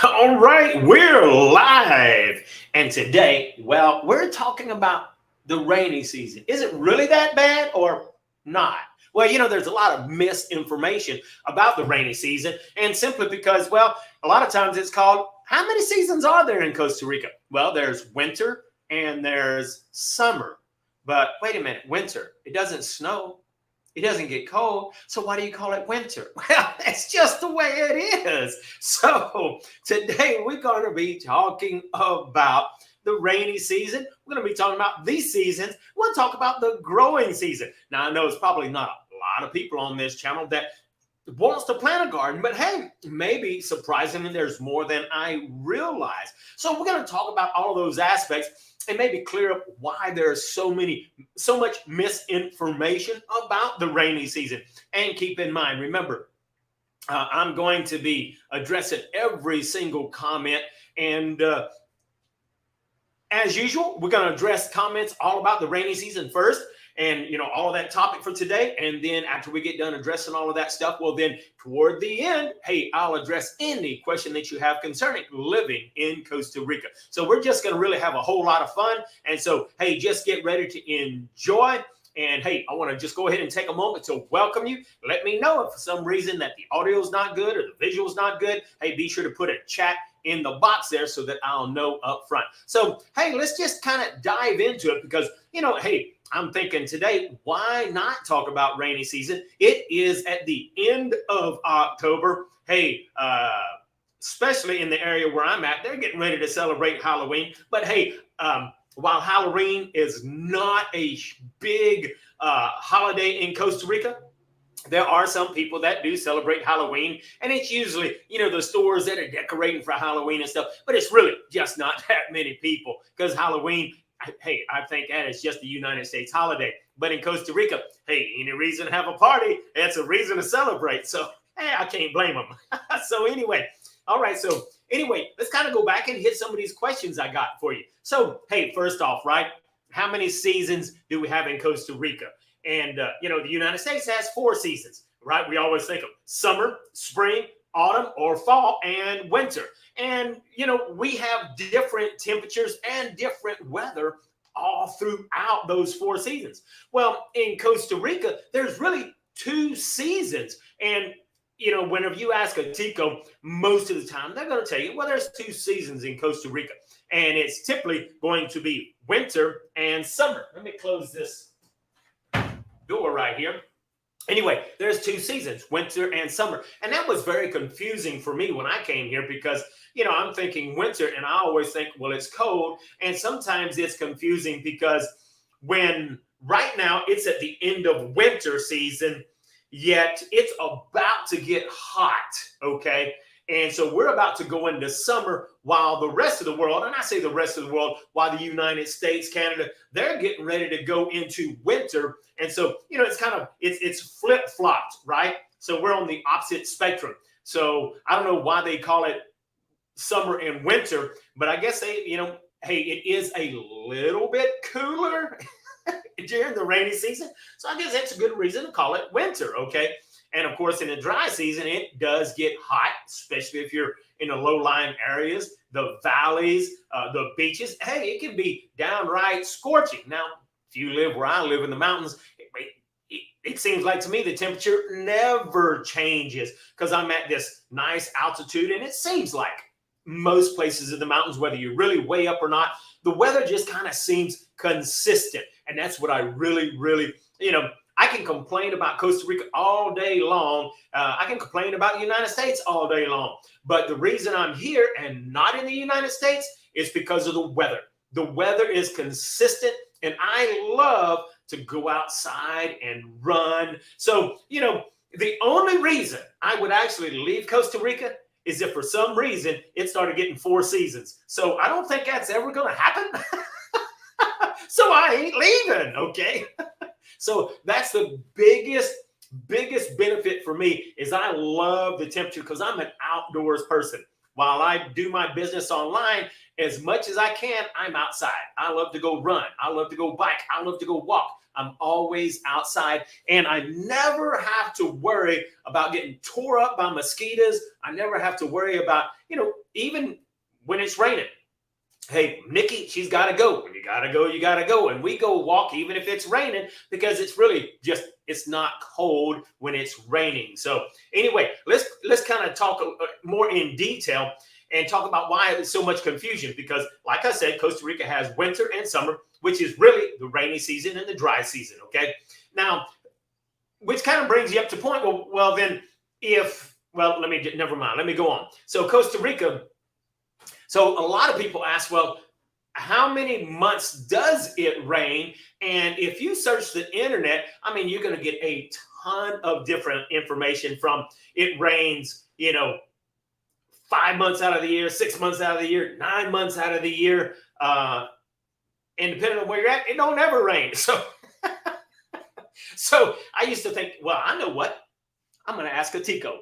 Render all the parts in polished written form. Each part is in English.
All right, we're live. And today, well, we're talking about the rainy season. Is it really that bad or not? Well, there's a lot of misinformation about the rainy season, and simply because, well, a lot of times it's called, how many seasons are there in Costa Rica? Well, there's winter and there's summer. But wait a minute, winter, it doesn't snow. It doesn't get cold. So why do you call it winter? Well, that's just the way it is. So today we're going to be talking about the rainy season. We're going to be talking about these seasons. We'll talk about the growing season. Now, I know it's probably not a lot of people on this channel that wants to plant a garden, but hey, maybe surprisingly, there's more than I realize. So we're going to talk about all of those aspects and maybe clear up why there's so much misinformation about the rainy season. And keep in mind, remember, I'm going to be addressing every single comment. And as usual, we're going to address comments all about the rainy season first. And, all of that topic for today. And then after we get done addressing all of that stuff, well, then toward the end, hey, I'll address any question that you have concerning living in Costa Rica. So we're just going to really have a whole lot of fun. And so, hey, just get ready to enjoy. And hey, I want to just go ahead and take a moment to welcome you. Let me know if for some reason that the audio is not good or the visual is not good. Hey, be sure to put a chat in the box there so that I'll know up front. So, hey, let's just kind of dive into it because, hey, I'm thinking today, why not talk about rainy season? It is at the end of October. Hey, especially in the area where I'm at, they're getting ready to celebrate Halloween. But hey, while Halloween is not a big holiday in Costa Rica, there are some people that do celebrate Halloween, and it's usually, the stores that are decorating for Halloween and stuff, but it's really just not that many people because Halloween, hey, I think that is just the United States holiday. But in Costa Rica, hey, any reason to have a party, that's a reason to celebrate. So, hey, I can't blame them. So anyway, all right. So anyway, let's kind of go back and hit some of these questions I got for you. So, hey, first off, right, how many seasons do we have in Costa Rica? And, the United States has 4 seasons, right? We always think of summer, spring, autumn, or fall, and winter. And, we have different temperatures and different weather all throughout those 4 seasons. Well, in Costa Rica, there's really 2 seasons. And, whenever you ask a Tico, most of the time, they're going to tell you, well, there's 2 seasons in Costa Rica. And it's typically going to be winter and summer. Let me close this door right here. Anyway, there's 2 seasons, winter and summer. And that was very confusing for me when I came here because, I'm thinking winter and I always think, well, it's cold. And sometimes it's confusing because when right now it's at the end of winter season, yet it's about to get hot, okay? And so we're about to go into summer while the rest of the world, and I say the rest of the world, while the United States, Canada, they're getting ready to go into winter. And so, it's kind of, it's flip-flopped, right? So we're on the opposite spectrum. So I don't know why they call it summer and winter, but I guess they, hey, it is a little bit cooler during the rainy season. So I guess that's a good reason to call it winter, okay? And of course, in the dry season, it does get hot, especially if you're in the low-lying areas, the valleys, the beaches. Hey, it can be downright scorching. Now, if you live where I live in the mountains, it seems like to me the temperature never changes because I'm at this nice altitude, and it seems like most places in the mountains, whether you're really way up or not, the weather just kind of seems consistent. And that's what I really, really, I can complain about Costa Rica all day long. I can complain about the United States all day long. But the reason I'm here and not in the United States is because of the weather. The weather is consistent, and I love to go outside and run. So, the only reason I would actually leave Costa Rica is if for some reason it started getting 4 seasons. So I don't think that's ever going to happen. So I ain't leaving, okay? So that's the biggest benefit for me is I love the temperature because I'm an outdoors person. While I do my business online, as much as I can, I'm outside. I love to go run. I love to go bike. I love to go walk. I'm always outside, and I never have to worry about getting tore up by mosquitoes. I never have to worry about, even when it's raining. Hey, Nikki, she's got to go. When you got to go, you got to go. And we go walk even if it's raining, because it's really just, it's not cold when it's raining. So anyway, let's kind of talk more in detail and talk about why there's so much confusion. Because like I said, Costa Rica has winter and summer, which is really the rainy season and the dry season. Okay. Now, which kind of brings you up to point. Well, then never mind. Let me go on. So Costa Rica. So a lot of people ask, well, how many months does it rain? And if you search the internet, I mean, you're going to get a ton of different information from it rains, 5 months out of the year, 6 months out of the year, 9 months out of the year. And depending on where you're at, it don't ever rain. So I used to think, well, I know what, I'm going to ask a Tico,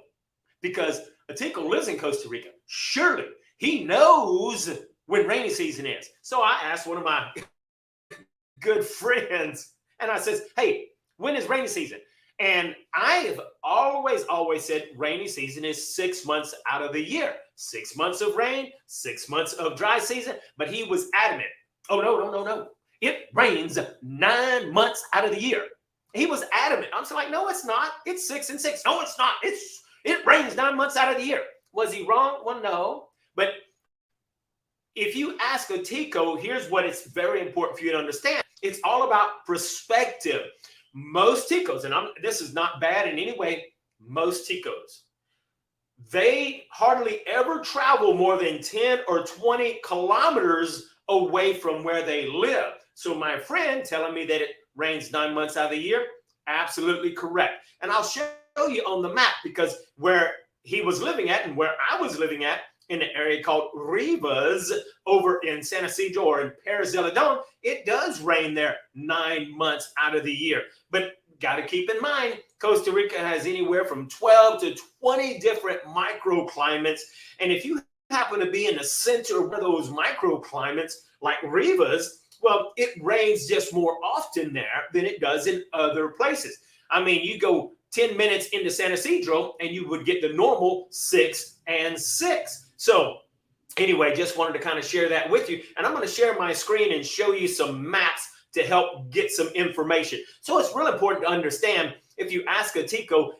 because a Tico lives in Costa Rica. Surely he knows when rainy season is. So I asked one of my good friends, and I says, hey, when is rainy season? And I've always said rainy season is 6 months out of the year. 6 months of rain, 6 months of dry season. But he was adamant. Oh, no. It rains 9 months out of the year. He was adamant. I'm like, no, it's not. It's 6 and 6. No, it's not. It rains 9 months out of the year. Was he wrong? Well, no. But if you ask a Tico, here's what it's very important for you to understand. It's all about perspective. Most Ticos, and this is not bad in any way, most Ticos, they hardly ever travel more than 10 or 20 kilometers away from where they live. So my friend telling me that it rains 9 months out of the year, absolutely correct. And I'll show you on the map, because where he was living at and where I was living at, in an area called Rivas over in San Isidro or in Paris de Ledon, it does rain there 9 months out of the year. But got to keep in mind, Costa Rica has anywhere from 12 to 20 different microclimates. And if you happen to be in the center of one of those microclimates like Rivas, well, it rains just more often there than it does in other places. I mean, you go 10 minutes into San Isidro and you would get the normal 6 and 6. So anyway, just wanted to kind of share that with you. And I'm going to share my screen and show you some maps to help get some information. So it's really important to understand, if you ask a Tico,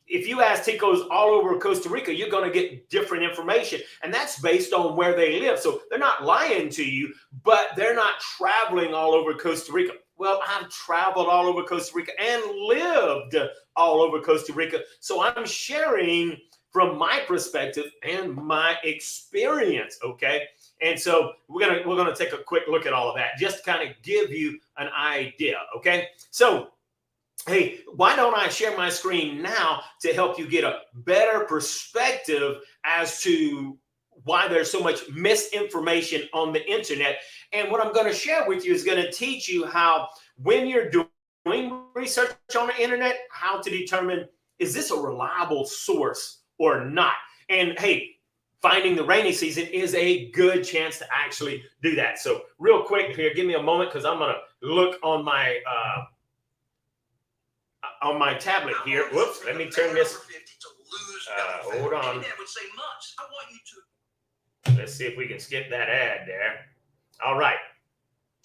if you ask Ticos all over Costa Rica, you're going to get different information. And that's based on where they live. So they're not lying to you, but they're not traveling all over Costa Rica. Well, I've traveled all over Costa Rica and lived all over Costa Rica. So I'm sharing from my perspective and my experience, okay? And so we're gonna take a quick look at all of that, just to kind of give you an idea, okay? So, hey, why don't I share my screen now to help you get a better perspective as to why there's so much misinformation on the internet. And what I'm going to share with you is going to teach you how, when you're doing research on the internet, how to determine, is this a reliable source or not? And hey, finding the rainy season is a good chance to actually do that. So real quick here, give me a moment, because I'm going to look on my tablet here. Whoops, let me turn this. Hold on. Let's see if we can skip that ad there. All right.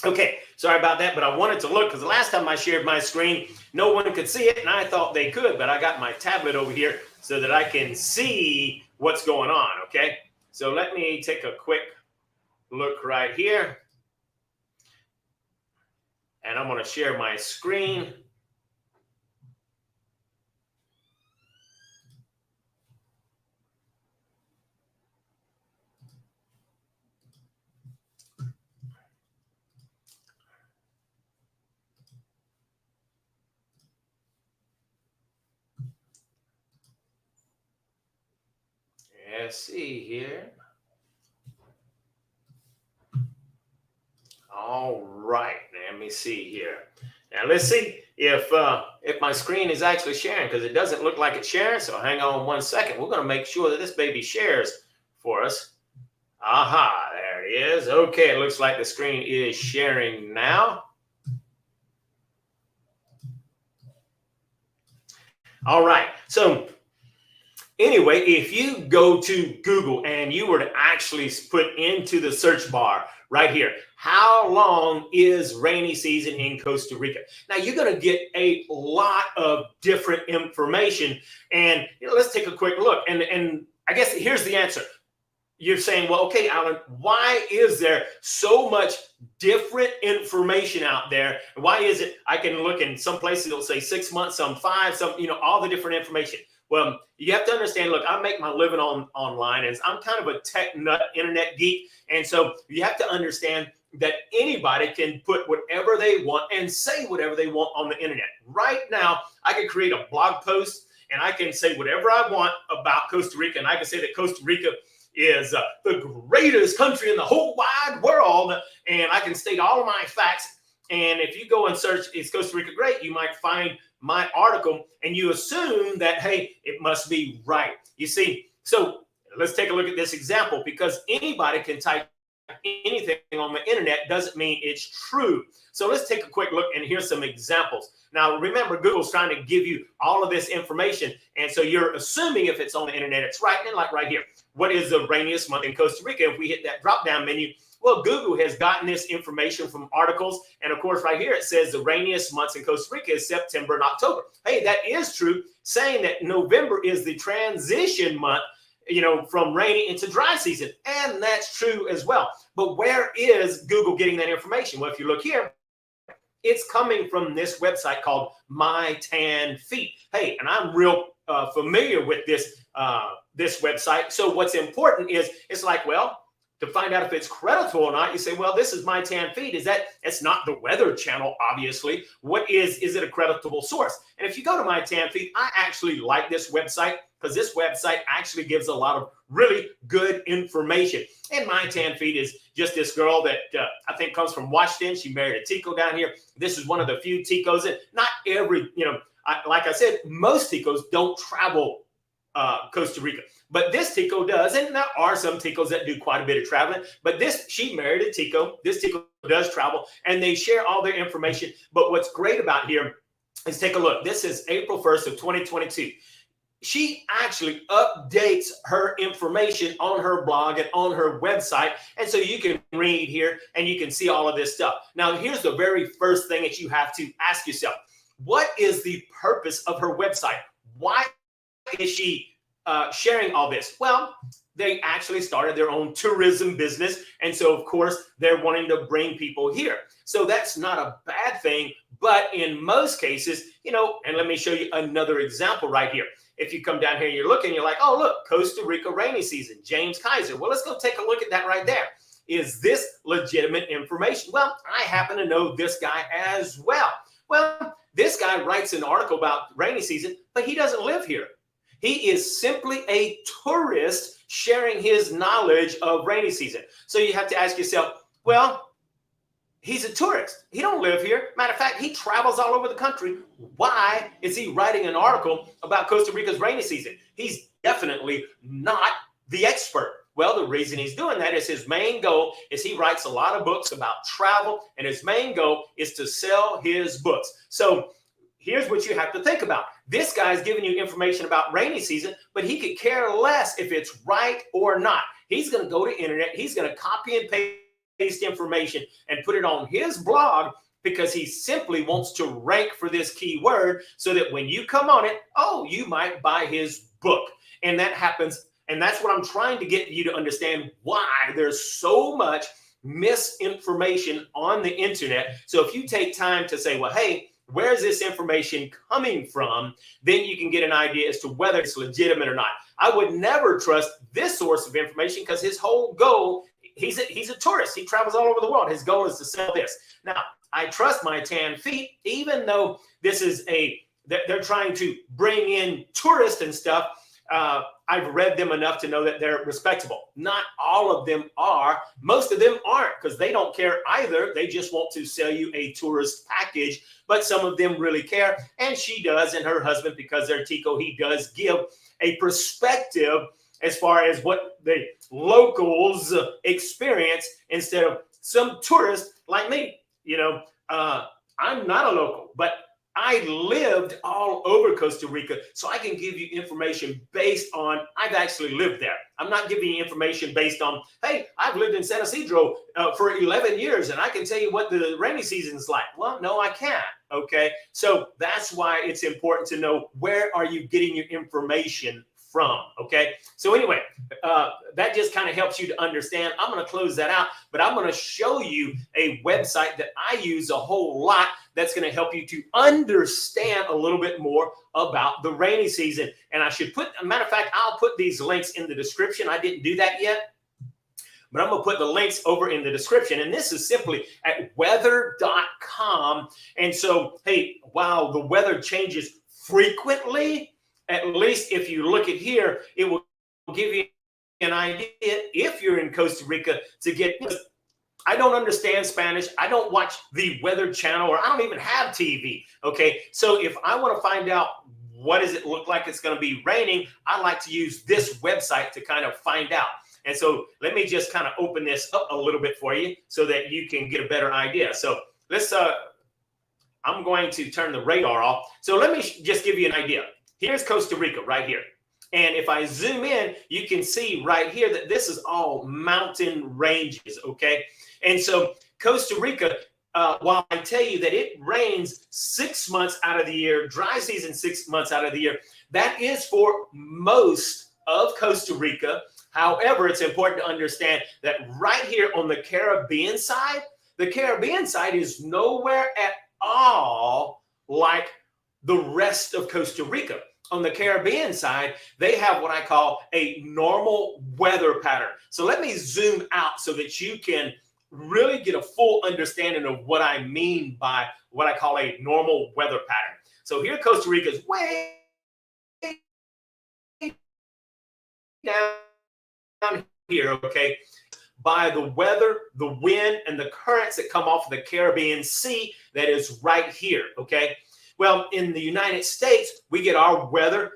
Okay, sorry about that, but I wanted to look, because the last time I shared my screen, no one could see it, and I thought they could, but I got my tablet over here so that I can see what's going on, okay? So let me take a quick look right here. And I'm going to share my screen. Let's see here. All right, let me see here. Now let's see if my screen is actually sharing, because it doesn't look like it's sharing. So hang on 1 second. We're going to make sure that this baby shares for us. Aha, there it is. Okay, it looks like the screen is sharing now. All right, so Anyway, if you go to Google and you were to actually put into the search bar right here, how long is rainy season in Costa Rica? Now you're going to get a lot of different information, and let's take a quick look. And I guess here's the answer. You're saying, well, okay, Alan, why is there so much different information out there? Why is it I can look in some places, it'll say 6 months, some 5, some, all the different information. Well, you have to understand, look, I make my living online, and I'm kind of a tech nut, internet geek. And so you have to understand that anybody can put whatever they want and say whatever they want on the internet. Right now, I can create a blog post and I can say whatever I want about Costa Rica. And I can say that Costa Rica is the greatest country in the whole wide world. And I can state all of my facts. And if you go and search, is Costa Rica great? You might find my article and you assume that, hey, it must be right. You see, so let's take a look at this example, because anybody can type anything on the internet doesn't mean it's true. So let's take a quick look, and here's some examples. Now, remember, Google's trying to give you all of this information. And so you're assuming if it's on the internet, it's right. And like right here, what is the rainiest month in Costa Rica? If we hit that drop down menu, well, Google has gotten this information from articles. And of course, right here, it says the rainiest months in Costa Rica is September and October. Hey, that is true, saying that November is the transition month, from rainy into dry season. And that's true as well. But where is Google getting that information? Well, if you look here, it's coming from this website called My Tan Feet. Hey, and I'm real familiar with this website. So what's important is it's like, well, to find out if it's credible or not, you say, well, this is My Tan Feet. It's not the Weather Channel, obviously. What is it a creditable source? And if you go to My Tan Feet, I actually like this website, because this website actually gives a lot of really good information. And My Tan Feet is just this girl that I think comes from Washington. She married a Tico down here. This is one of the few Ticos. And not every, like I said, most Ticos don't travel Costa Rica. But this Tico does, and there are some Ticos that do quite a bit of traveling. But she married a Tico. This Tico does travel, and they share all their information. But what's great about here is, take a look. This is April 1st of 2022. She actually updates her information on her blog and on her website. And so you can read here and you can see all of this stuff. Now, here's the very first thing that you have to ask yourself. What is the purpose of her website? Why is she sharing all this? Well, they actually started their own tourism business. And so, of course, they're wanting to bring people here. So that's not a bad thing. But in most cases, and let me show you another example right here. If you come down here and you're looking, you're like, oh, look, Costa Rica rainy season, James Kaiser. Well, let's go take a look at that right there. Is this legitimate information? Well, I happen to know this guy as well. Well, this guy writes an article about rainy season, but he doesn't live here. He is simply a tourist sharing his knowledge of rainy season. So you have to ask yourself, well, he's a tourist. He don't live here. Matter of fact, he travels all over the country. Why is he writing an article about Costa Rica's rainy season? He's definitely not the expert. Well, the reason he's doing that is his main goal is he writes a lot of books about travel, and his main goal is to sell his books. So here's what you have to think about. This guy's giving you information about rainy season, but he could care less if it's right or not. He's going to go to internet. He's going to copy and paste information and put it on his blog, because he simply wants to rank for this keyword so that when you come on it, oh, you might buy his book. And that happens. And that's what I'm trying to get you to understand, why there's so much misinformation on the internet. So if you take time to say, well, hey, where is this information coming from? Then you can get an idea as to whether it's legitimate or not. I would never trust this source of information, because his whole goal, he's a tourist. He travels all over the world. His goal is to sell this. Now, I trust My Tan Feet, even though this is they're trying to bring in tourists and stuff. I've read them enough to know that they're respectable. Not all of them are. Most of them aren't, because they don't care either. They just want to sell you a tourist package. But some of them really care. And she does, and her husband, because they're Tico, he does give a perspective as far as what the locals experience, instead of some tourist like me. I'm not a local, but I lived all over Costa Rica, so I can give you information based on, I've actually lived there. I'm not giving you information based on, hey, I've lived in San Isidro for 11 years and I can tell you what the rainy season is like. Well, no, I can't. Okay. So that's why it's important to know, where are you getting your information from? Okay. So anyway, that just kind of helps you to understand. I'm going to close that out, but I'm going to show you a website that I use a whole lot that's going to help you to understand a little bit more about the rainy season. And I should put, a matter of fact, I'll put these links in the description. I didn't do that yet, but I'm going to put the links over in the description. And this is simply at weather.com. And so, hey, while the weather changes frequently, at least if you look at here, it will give you an idea, if you're in Costa Rica, to get, I don't understand Spanish. I don't watch the Weather Channel, or I don't even have TV. Okay. So if I want to find out what does it look like it's going to be raining, I like to use this website to kind of find out. And so let me just kind of open this up a little bit for you so that you can get a better idea. So let's, I'm going to turn the radar off. So let me just give you an idea. Here's Costa Rica right here. And if I zoom in, you can see right here that this is all mountain ranges, okay? And so Costa Rica, while I tell you that it rains 6 months out of the year, dry season 6 months out of the year, that is for most of Costa Rica. However, it's important to understand that right here on the Caribbean side is nowhere at all like the rest of Costa Rica. On the Caribbean side, they have what I call a normal weather pattern. So let me zoom out so that you can really get a full understanding of what I mean by what I call a normal weather pattern. So here Costa Rica is way down here, okay? By the weather, the wind, and the currents that come off of the Caribbean Sea that is right here, okay? Well, in the United States, we get our weather,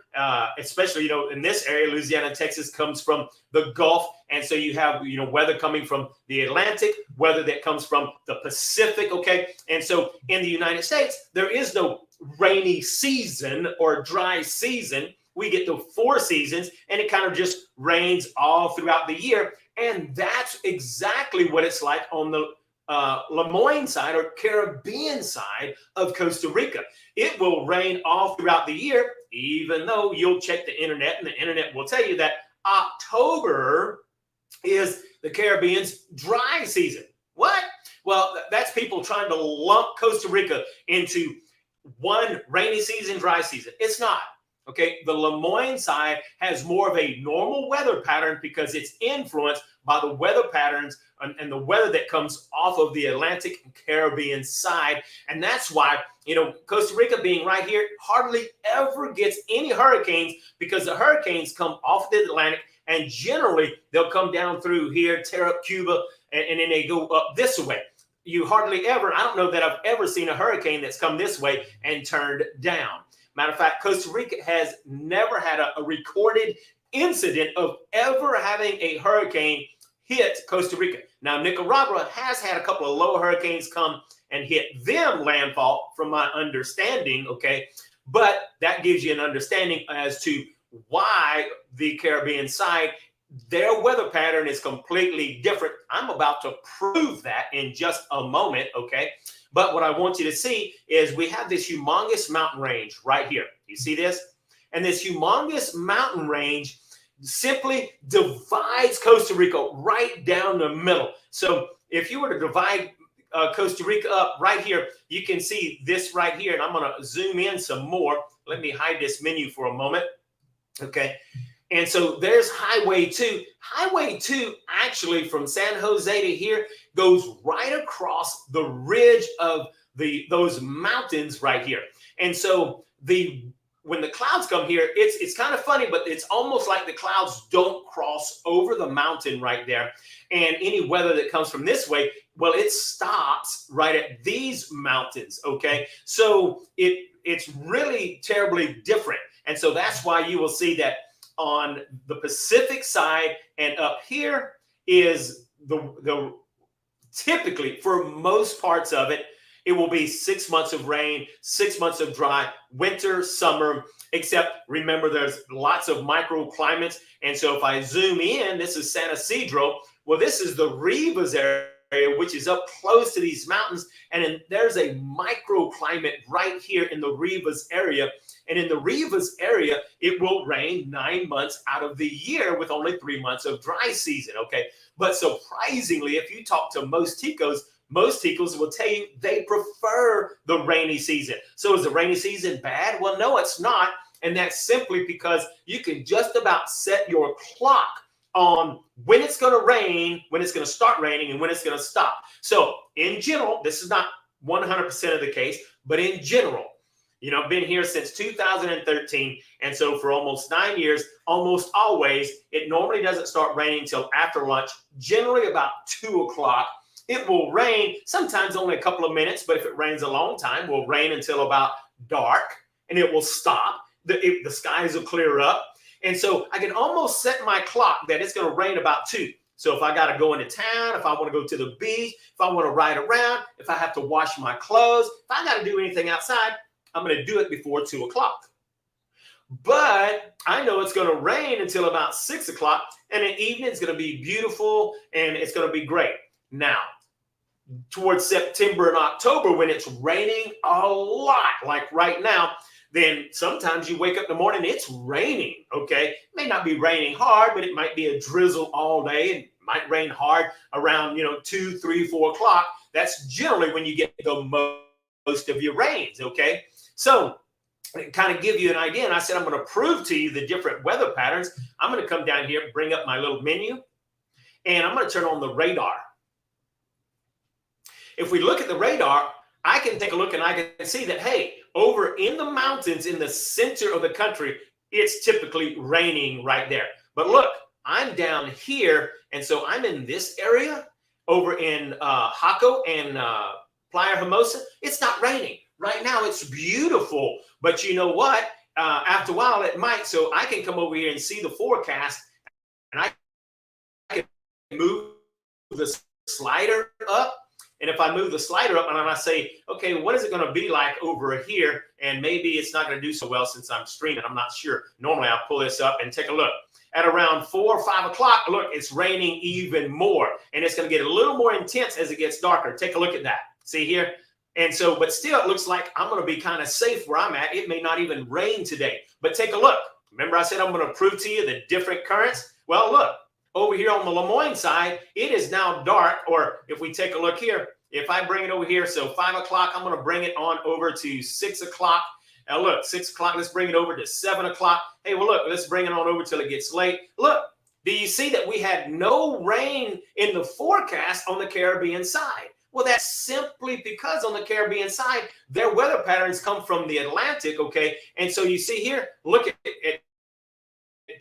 especially, you know, in this area, Louisiana, Texas, comes from the Gulf. And so you have, you know, weather coming from the Atlantic, weather that comes from the Pacific, okay? And so in the United States, there is no rainy season or dry season. We get the 4 seasons, and it kind of just rains all throughout the year. And that's exactly what it's like on the Lemoyne side or Caribbean side of Costa Rica. It will rain all throughout the year, even though you'll check the internet and the internet will tell you that October is the Caribbean's dry season. What? Well, that's people trying to lump Costa Rica into one rainy season, dry season. It's not. Okay, the Lemoyne side has more of a normal weather pattern because it's influenced by the weather patterns and the weather that comes off of the Atlantic and Caribbean side. And that's why, you know, Costa Rica being right here hardly ever gets any hurricanes, because the hurricanes come off the Atlantic and generally they'll come down through here, tear up Cuba, and then they go up this way. You hardly ever, I don't know that I've ever seen a hurricane that's come this way and turned down. Matter of fact, Costa Rica has never had a recorded incident of ever having a hurricane hit Costa Rica. Now, Nicaragua has had a couple of low hurricanes come and hit them landfall, from my understanding, okay? But that gives you an understanding as to why the Caribbean side, their weather pattern is completely different. I'm about to prove that in just a moment, okay? But what I want you to see is we have this humongous mountain range right here. You see this? And this humongous mountain range simply divides Costa Rica right down the middle. So if you were to divide Costa Rica up right here, you can see this right here. And I'm going to zoom in some more. Let me hide this menu for a moment. Okay. And so there's Highway 2. Highway 2 actually from San Jose to here goes right across the ridge of those mountains right here. And so when the clouds come here, it's kind of funny, but it's almost like the clouds don't cross over the mountain right there. And any weather that comes from this way, well, it stops right at these mountains, okay? So it's really terribly different. And so that's why you will see that on the Pacific side and up here is the typically, for most parts of it, it will be 6 months of rain, 6 months of dry, winter, summer, except remember there's lots of microclimates. And so if I zoom in, this is San Isidro. Well, this is the Rivas area, which is up close to these mountains. And then there's a microclimate right here in the Rivas area. And in the Rivas area, it will rain 9 months out of the year with only 3 months of dry season, okay? But surprisingly, if you talk to most Ticos will tell you they prefer the rainy season. So is the rainy season bad? Well, no, it's not. And that's simply because you can just about set your clock on when it's going to rain, when it's going to start raining, and when it's going to stop. So in general, this is not 100% of the case, but in general, you know, I've been here since 2013. And so for almost 9 years, almost always, it normally doesn't start raining until after lunch, generally about 2 o'clock. It will rain, sometimes only a couple of minutes, but if it rains a long time, it will rain until about dark, and it will stop. The skies will clear up. And so I can almost set my clock that it's going to rain about 2. So if I got to go into town, if I want to go to the beach, if I want to ride around, if I have to wash my clothes, if I got to do anything outside, I'm going to do it before 2 o'clock. But I know it's going to rain until about 6 o'clock, and in the evening it's going to be beautiful and it's going to be great. Now, towards September and October, when it's raining a lot, like right now, then sometimes you wake up in the morning, it's raining, okay? It may not be raining hard, but it might be a drizzle all day, and it might rain hard around, 2, 3, 4 o'clock. That's generally when you get the most of your rains, okay? So to kind of give you an idea, and I said I'm going to prove to you the different weather patterns. I'm going to come down here, bring up my little menu, and I'm going to turn on the radar. If we look at the radar, I can take a look and I can see that, hey, over in the mountains in the center of the country, it's typically raining right there. But look, I'm down here, and so I'm in this area over in Jaco and Playa Hermosa. It's not raining. Right now, it's beautiful. But you know what? After a while, it might. So I can come over here and see the forecast, and I can move the slider up. And if I move the slider up and I say, okay, what is it going to be like over here? And maybe it's not going to do so well since I'm streaming. I'm not sure. Normally, I'll pull this up and take a look. At around 4 or 5 o'clock, look, it's raining even more. And it's going to get a little more intense as it gets darker. Take a look at that. See here? And so, but still, it looks like I'm going to be kind of safe where I'm at. It may not even rain today. But take a look. Remember I said I'm going to prove to you the different currents? Well, look. Over here on the Lemoyne side, it is now dark. Or if we take a look here, if I bring it over here, so 5 o'clock, I'm going to bring it on over to 6 o'clock. Now look, 6 o'clock, let's bring it over to 7 o'clock. Hey, well, look, let's bring it on over till it gets late. Look, do you see that we had no rain in the forecast on the Caribbean side? Well, that's simply because on the Caribbean side, their weather patterns come from the Atlantic, okay? And so you see here, look at it.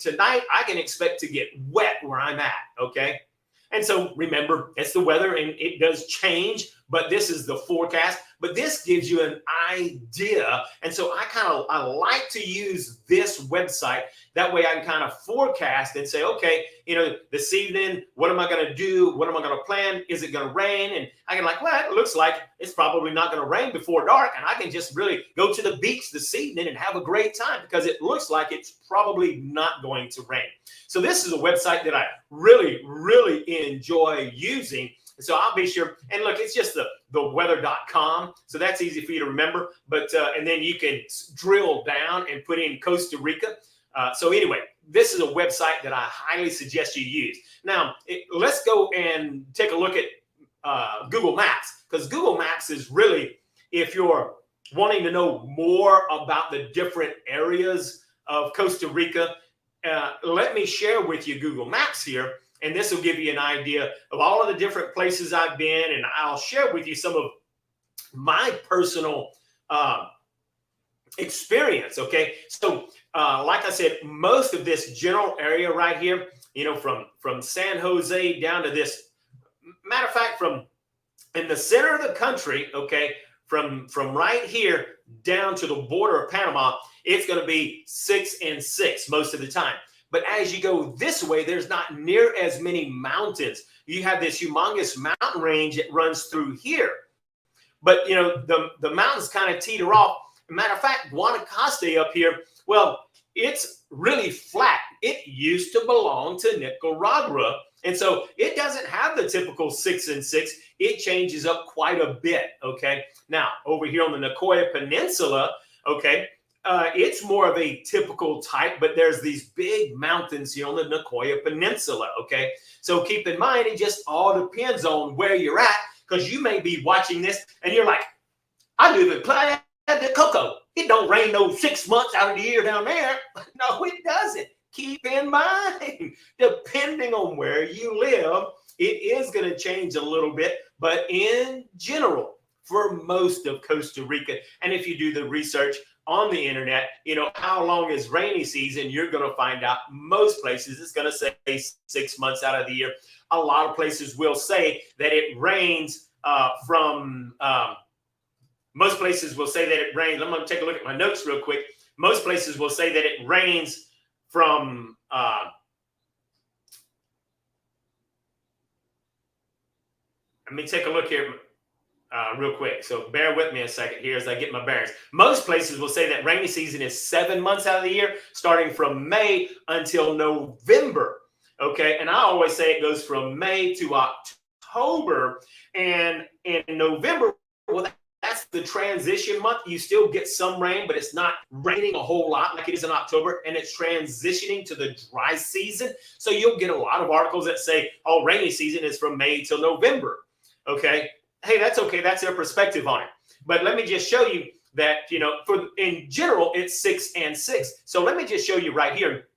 Tonight, I can expect to get wet where I'm at, okay? And so remember, it's the weather and it does change, but this is the forecast. But this gives you an idea. And so I like to use this website. That way I can kind of forecast and say, okay, this evening, what am I going to do? What am I going to plan? Is it going to rain? And I can well, it looks like it's probably not going to rain before dark. And I can just really go to the beach this evening and have a great time because it looks like it's probably not going to rain. So this is a website that I really, really enjoy using. So I'll be sure. And look, it's just the weather.com. So that's easy for you to remember. But and then you can drill down and put in Costa Rica. So anyway, this is a website that I highly suggest you use. Now, let's go and take a look at Google Maps, because Google Maps is really, if you're wanting to know more about the different areas of Costa Rica, let me share with you Google Maps here. And this will give you an idea of all of the different places I've been. And I'll share with you some of my personal experience, okay? So like I said, most of this general area right here, from San Jose down to this, matter of fact, from in the center of the country, okay, from right here down to the border of Panama, it's going to be 6 and 6 most of the time. But as you go this way, there's not near as many mountains. You have this humongous mountain range that runs through here. but the mountains kind of teeter off. Matter of fact, Guanacaste up here, well, it's really flat. It used to belong to Nicaragua. And so it doesn't have the typical 6 and 6. It changes up quite a bit. Okay. Now, over here on the Nicoya Peninsula, okay, it's more of a typical type, but there's these big mountains here on the Nicoya Peninsula. Okay. So keep in mind, it just all depends on where you're at, because you may be watching this and you're like, I live in Playa de Coco. It don't rain no 6 months out of the year down there. No, it doesn't. Keep in mind, depending on where you live, it is going to change a little bit. But in general, for most of Costa Rica, and if you do the research on the internet, how long is rainy season, you're going to find out most places it's going to say 6 months out of the year. A lot of places will say that it rains most places will say that it rains. I'm going to take a look at my notes real quick. Most places will say that it rains from let me take a look here real quick. So bear with me a second here as I get my bearings. Most places will say that rainy season is 7 months out of the year, starting from May until November. Okay. And I always say it goes from May to October. And in November, well, that's the transition month. You still get some rain, but it's not raining a whole lot like it is in October, and it's transitioning to the dry season. So you'll get a lot of articles that say, oh, rainy season is from May till November. Okay. Hey, that's okay. That's their perspective on it. But let me just show you that, in general, it's 6 and 6. So let me just show you right here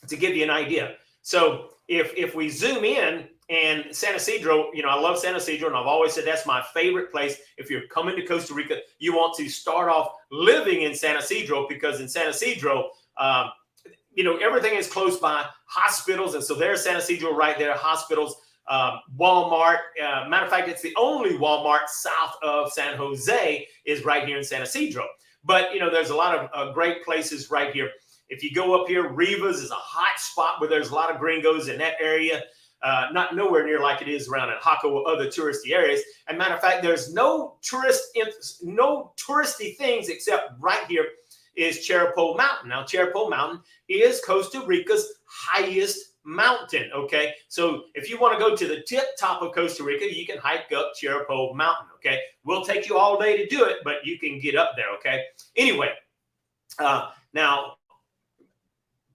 to give you an idea. So if we zoom in, and San Isidro, I love San Isidro, and I've always said that's my favorite place. If you're coming to Costa Rica, you want to start off living in San Isidro, because in San Isidro, everything is close by, hospitals. And so there's San Isidro right there, hospitals, Walmart. Matter of fact, it's the only Walmart south of San Jose is right here in San Isidro. But, there's a lot of great places right here. If you go up here, Rivas is a hot spot where there's a lot of gringos in that area. Not nowhere near like it is around in Jaco or other touristy areas. And matter of fact, there's no touristy things except right here is Charapo Mountain. Now, Charapo Mountain is Costa Rica's highest mountain. Okay, so if you want to go to the tip top of Costa Rica, you can hike up Charapo Mountain. Okay, we'll take you all day to do it, but you can get up there. Okay, anyway, now,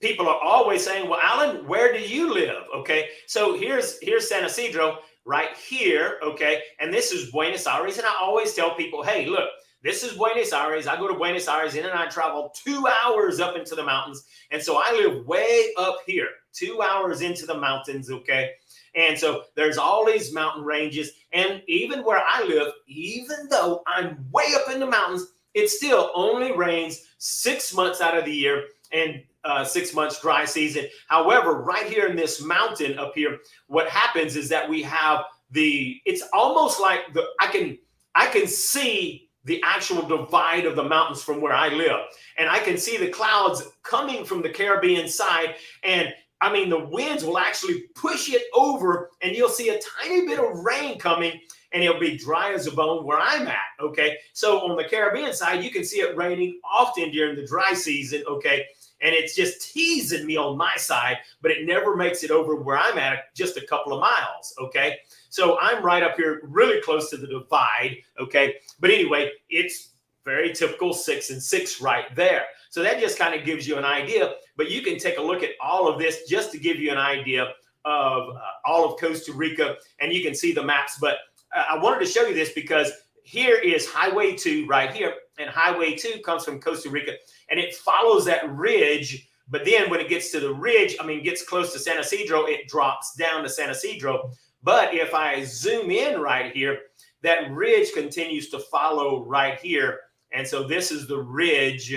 people are always saying, well, Alan, where do you live? Okay, so here's San Isidro right here. Okay, and this is Buenos Aires. And I always tell people, hey, look, this is Buenos Aires. I go to Buenos Aires and I travel 2 hours up into the mountains. And so I live way up here, 2 hours into the mountains. Okay, and so there's all these mountain ranges. And even where I live, even though I'm way up in the mountains, it still only rains 6 months out of the year, and 6 months dry season. However, right here in this mountain up here, what happens is that we have it's almost like I can see the actual divide of the mountains from where I live. And I can see the clouds coming from the Caribbean side. And I mean, the winds will actually push it over, and you'll see a tiny bit of rain coming, and it'll be dry as a bone where I'm at. Okay. So on the Caribbean side, you can see it raining often during the dry season. Okay. And it's just teasing me on my side, but it never makes it over where I'm at, just a couple of miles. Okay. So I'm right up here, really close to the divide. Okay. But anyway, it's very typical 6 and 6 right there. So that just kind of gives you an idea, but you can take a look at all of this just to give you an idea of all of Costa Rica, and you can see the maps. But I wanted to show you this because here is Highway 2 right here, and Highway 2 comes from Costa Rica, and it follows that ridge. But then when it gets to the ridge, gets close to San Isidro, it drops down to San Isidro. But if I zoom in right here, that ridge continues to follow right here. And so this is the ridge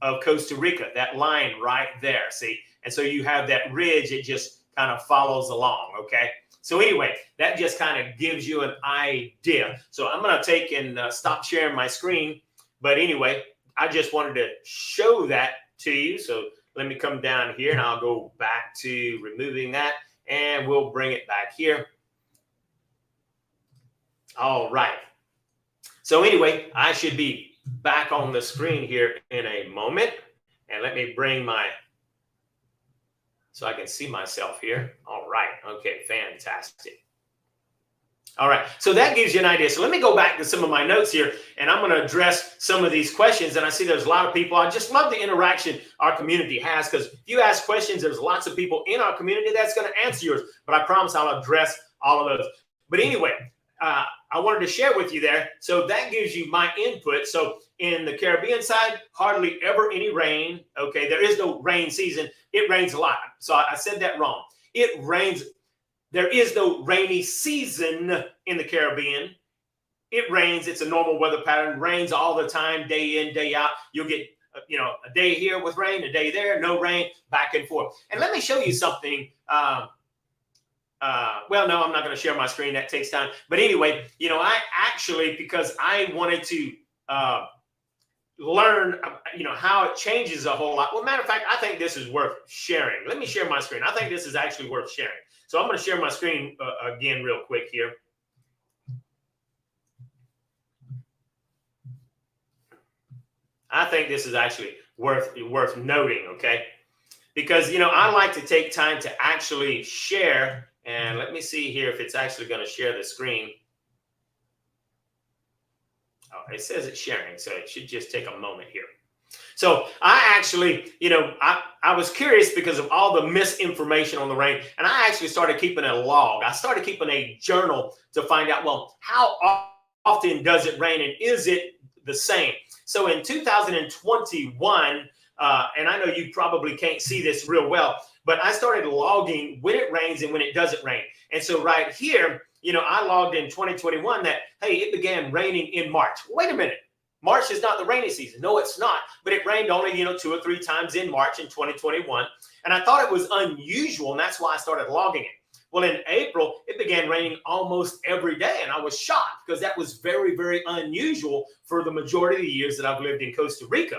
of Costa Rica, that line right there, see? And so you have that ridge, it just kind of follows along, okay? So anyway, that just kind of gives you an idea. So I'm going to take and stop sharing my screen. But anyway, I just wanted to show that to you. So let me come down here, and I'll go back to removing that, and we'll bring it back here. All right. So anyway, I should be back on the screen here in a moment. And let me bring so I can see myself here. All right. Okay, fantastic. All right, so that gives you an idea. So let me go back to some of my notes here, and I'm going to address some of these questions. And I see there's a lot of people. I just love the interaction our community has, because if you ask questions, there's lots of people in our community that's going to answer yours. But I promise I'll address all of those. But anyway, I wanted to share with you there. So that gives you my input. So in the Caribbean side, hardly ever any rain. Okay, there is no rain season. It rains a lot. So I said that wrong. It rains. There is no rainy season in the Caribbean. It rains. It's a normal weather pattern. Rains all the time, day in, day out. You'll get, a day here with rain, a day there, no rain, back and forth. And let me show you something. Well, no, I'm not going to share my screen. That takes time. But anyway, I actually, because I wanted to learn, how it changes a whole lot. Well, matter of fact, I think this is worth sharing. Let me share my screen. I think this is actually worth sharing. So I'm going to share my screen again real quick here. I think this is actually worth noting, okay? Because, I like to take time to actually share. And let me see here if it's actually going to share the screen. Oh, it says it's sharing, so it should just take a moment here. So I actually, I was curious because of all the misinformation on the rain, and I actually started keeping a log. I started keeping a journal to find out, well, how often does it rain, and is it the same? So in 2021, and I know you probably can't see this real well, but I started logging when it rains and when it doesn't rain. And so right here, I logged in 2021 that, hey, it began raining in March. Wait a minute. March is not the rainy season. No, it's not. But it rained only, 2 or 3 times in March in 2021. And I thought it was unusual, and that's why I started logging it. Well, in April, it began raining almost every day, and I was shocked because that was very, very unusual for the majority of the years that I've lived in Costa Rica.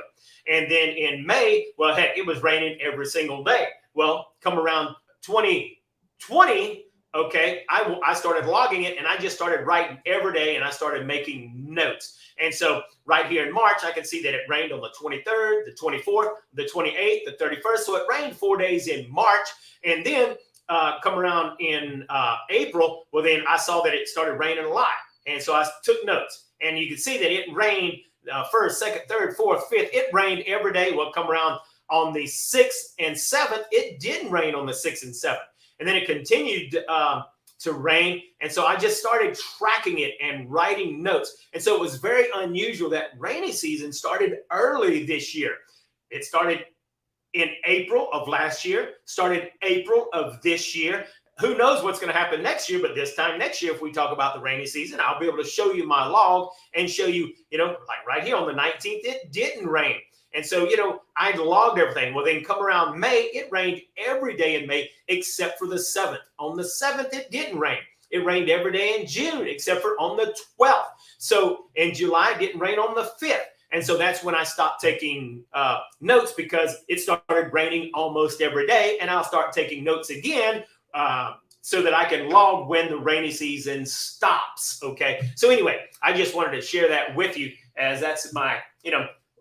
And then in May, well, heck, it was raining every single day. Well, come around 2020, okay, I started logging it, and I just started writing every day, and I started making notes. And so right here in March, I can see that it rained on the 23rd, the 24th, the 28th, the 31st. So it rained 4 days in March. And then come around in April, well, then I saw that it started raining a lot. And so I took notes. And you can see that it rained first, second, third, fourth, fifth. It rained every day. Well, come around on the 6th and 7th, it didn't rain on the 6th and 7th. And then it continued to rain. And so I just started tracking it and writing notes. And so it was very unusual that rainy season started early this year. It started in April of last year, started April of this year. Who knows what's going to happen next year, but this time next year, if we talk about the rainy season, I'll be able to show you my log and show you, like right here on the 19th, it didn't rain. And so, I logged everything. Well, then come around May, it rained every day in May except for the 7th. On the 7th, it didn't rain. It rained every day in June except for on the 12th. So in July, it didn't rain on the 5th. And so that's when I stopped taking notes, because it started raining almost every day. And I'll start taking notes again so that I can log when the rainy season stops. Okay. So anyway, I just wanted to share that with you, as that's my,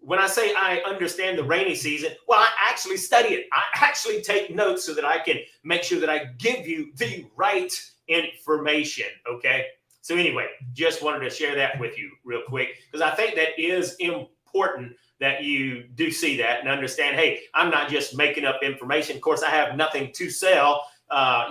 when I say I understand the rainy season, well, I actually study it. I actually take notes so that I can make sure that I give you the right information. Okay. So anyway, just wanted to share that with you real quick, because I think that is important that you do see that and understand, hey, I'm not just making up information. Of course, I have nothing to sell. I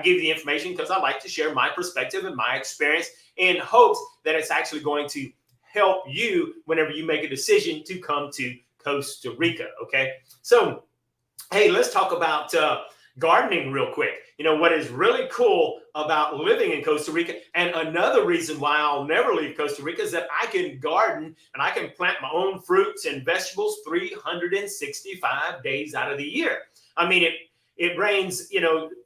give you the information because I like to share my perspective and my experience in hopes that it's actually going to help you whenever you make a decision to come to Costa Rica. Okay. So, hey, let's talk about gardening real quick. What is really cool about living in Costa Rica, and another reason why I'll never leave Costa Rica, is that I can garden and I can plant my own fruits and vegetables 365 days out of the year. I mean, it rains,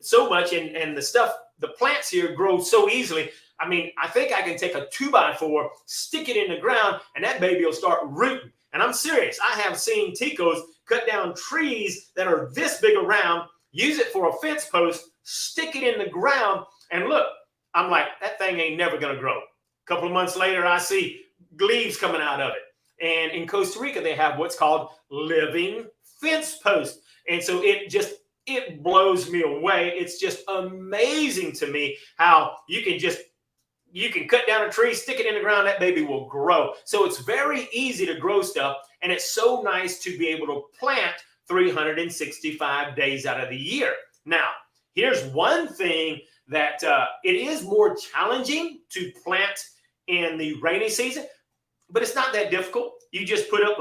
so much, and the plants here grow so easily. I mean, I think I can take a 2x4, stick it in the ground, and that baby will start rooting. And I'm serious. I have seen Ticos cut down trees that are this big around, use it for a fence post, stick it in the ground, and look, I'm like, that thing ain't never going to grow. A couple of months later, I see leaves coming out of it. And in Costa Rica, they have what's called living fence posts. And so it blows me away. It's just amazing to me how you can cut down a tree, stick it in the ground, that baby will grow. So it's very easy to grow stuff. And it's so nice to be able to plant 365 days out of the year. Now, here's one thing that it is more challenging to plant in the rainy season, but it's not that difficult. You just put up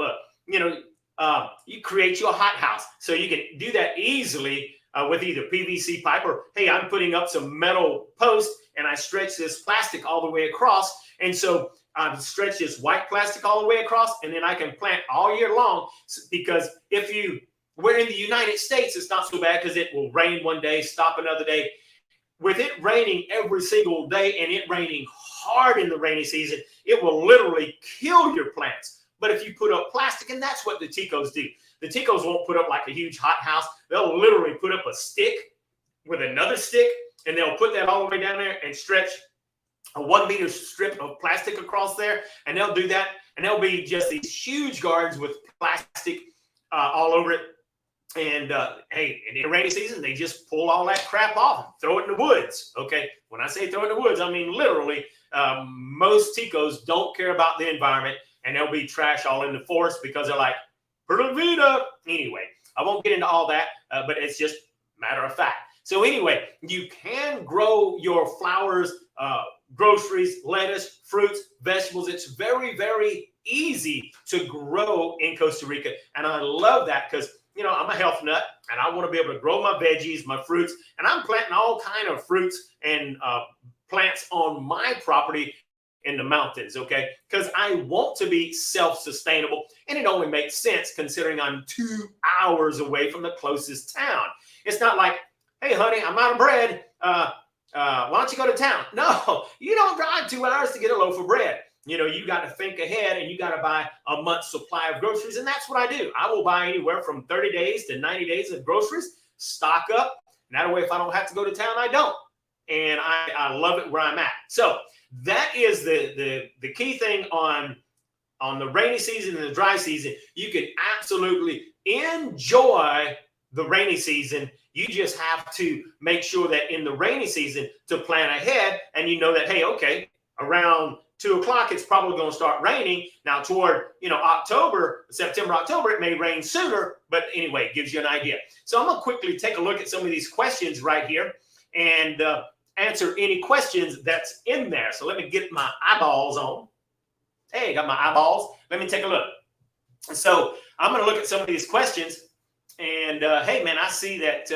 you create you a hot house. So you can do that easily with either PVC pipe or, hey, I'm putting up some metal posts and I stretch this plastic all the way across. And so I stretch this white plastic all the way across, and then I can plant all year long. Because we're in the United States, it's not so bad because it will rain one day, stop another day. With it raining every single day and it raining hard in the rainy season, it will literally kill your plants. But if you put up plastic, and that's what the Ticos do. The Ticos won't put up like a huge hot house. They'll literally put up a stick with another stick, and they'll put that all the way down there and stretch a 1 meter strip of plastic across there. And they'll do that. And there'll be just these huge gardens with plastic all over it. And hey, in the rainy season, they just pull all that crap off and throw it in the woods. Okay. When I say throw it in the woods, I mean literally most Ticos don't care about the environment, and there'll be trash all in the forest because they're like, Pura vida. Anyway, I won't get into all that, but it's just matter of fact. So anyway, you can grow your flowers, groceries, lettuce, fruits, vegetables. It's very, very easy to grow in Costa Rica. And I love that because, I'm a health nut and I want to be able to grow my veggies, my fruits, and I'm planting all kind of fruits and plants on my property in the mountains, okay? Because I want to be self-sustainable, and it only makes sense considering I'm 2 hours away from the closest town. It's not like, hey, honey, I'm out of bread. Why don't you go to town? No, you don't drive 2 hours to get a loaf of bread. You got to think ahead, and you got to buy a month's supply of groceries, and that's what I do. I will buy anywhere from 30 days to 90 days of groceries, stock up, and that way if I don't have to go to town, I don't. And I love it where I'm at. So that is the key thing on the rainy season and the dry season. You can absolutely enjoy the rainy season. You just have to make sure that in the rainy season to plan ahead, and you know that, hey, okay, around 2 o'clock, it's probably going to start raining. Now toward, September, October, it may rain sooner, but anyway, it gives you an idea. So I'm going to quickly take a look at some of these questions right here and answer any questions that's in there. So let me get my eyeballs on. Hey, got my eyeballs. Let me take a look. So I'm going to look at some of these questions. And hey, man, I see that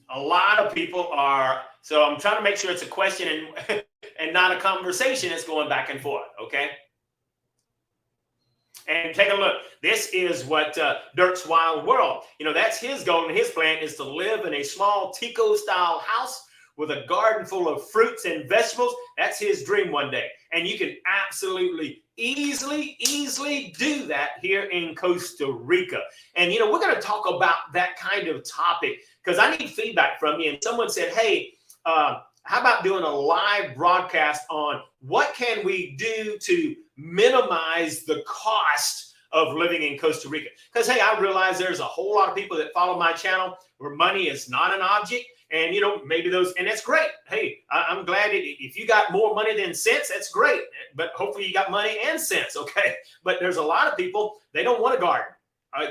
a lot of people are. So I'm trying to make sure it's a question and not a conversation that's going back and forth. Okay. And take a look. This is what Dirk's Wild World. That's his goal and his plan is to live in a small Tico-style house with a garden full of fruits and vegetables. That's his dream one day. And you can absolutely easily do that here in Costa Rica. And, we're going to talk about that kind of topic because I need feedback from you. And someone said, hey, how about doing a live broadcast on what can we do to minimize the cost of living in Costa Rica? Because, hey, I realize there's a whole lot of people that follow my channel where money is not an object. And, maybe and that's great. Hey, I'm glad if you got more money than sense, that's great. But hopefully you got money and sense, okay? But there's a lot of people, they don't want a garden.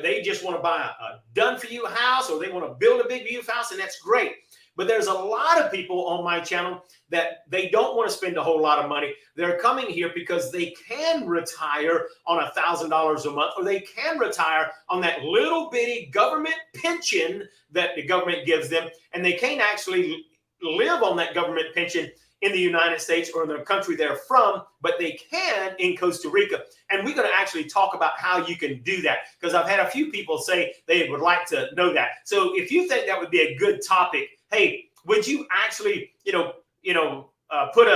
They just want to buy a done-for-you house, or they want to build a big view house, and that's great. But there's a lot of people on my channel that they don't want to spend a whole lot of money. They're coming here because they can retire on $1,000 a month, or they can retire on that little bitty government pension that the government gives them. And they can't actually live on that government pension in the United States or in the country they're from, but they can in Costa Rica. And we're going to actually talk about how you can do that, because I've had a few people say they would like to know that. So if you think that would be a good topic, hey, would you actually, put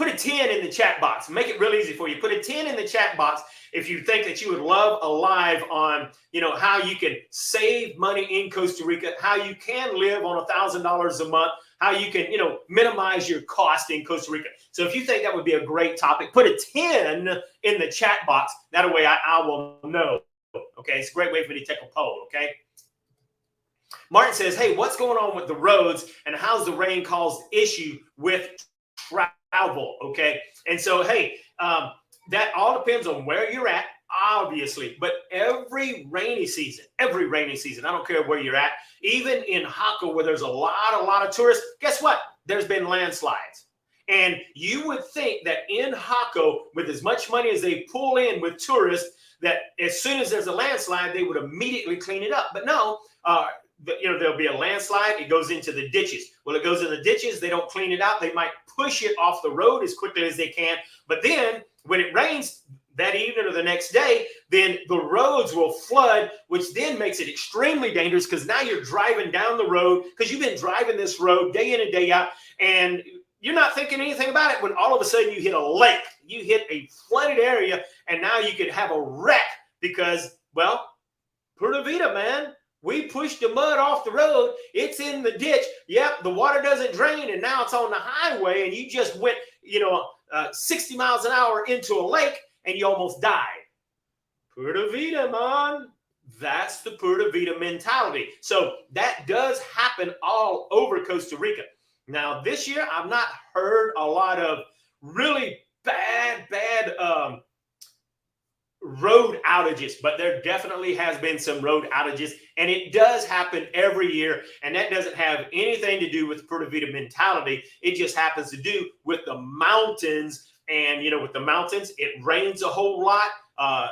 a 10 in the chat box? Make it real easy for you. Put a 10 in the chat box if you think that you would love a live on, how you can save money in Costa Rica, how you can live on $1,000 a month, how you can, minimize your cost in Costa Rica. So if you think that would be a great topic, put a 10 in the chat box. That way I will know. Okay, it's a great way for me to take a poll. Okay. Martin says, hey, what's going on with the roads and how's the rain caused issue with travel? Okay. And so, hey, that all depends on where you're at, obviously, but every rainy season, I don't care where you're at, even in Jaco where there's a lot of tourists, guess what? There's been landslides. And you would think that in Jaco, with as much money as they pull in with tourists, that as soon as there's a landslide, they would immediately clean it up. But no, there'll be a landslide. It goes into the ditches. Well, it goes in the ditches. They don't clean it out. They might push it off the road as quickly as they can. But then when it rains that evening or the next day, then the roads will flood, which then makes it extremely dangerous because now you're driving down the road because you've been driving this road day in and day out, and you're not thinking anything about it when all of a sudden you hit a lake, you hit a flooded area, and now you could have a wreck because, well, Pura Vida, man. We pushed the mud off the road. It's in the ditch. Yep, the water doesn't drain, and now it's on the highway, and you just went, 60 miles an hour into a lake, and you almost died. Pura Vida, man. That's the Pura Vida mentality. So that does happen all over Costa Rica. Now, this year, I've not heard a lot of really bad road outages, but there definitely has been some road outages, and it does happen every year, and that doesn't have anything to do with Pura Vida mentality. It just happens to do with the mountains, and with the mountains, it rains a whole lot.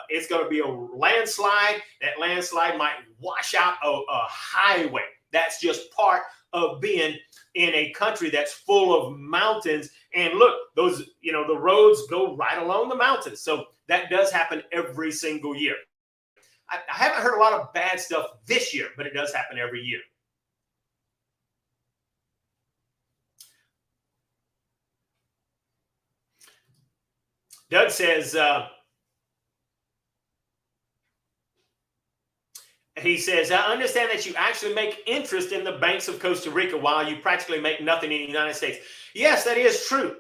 It's going to be a landslide. That landslide might wash out a highway. That's just part of being in a country that's full of mountains. And look, those, the roads go right along the mountains. So that does happen every single year. I haven't heard a lot of bad stuff this year, but it does happen every year. Doug says, he says, I understand that you actually make interest in the banks of Costa Rica while you practically make nothing in the United States. Yes, that is true.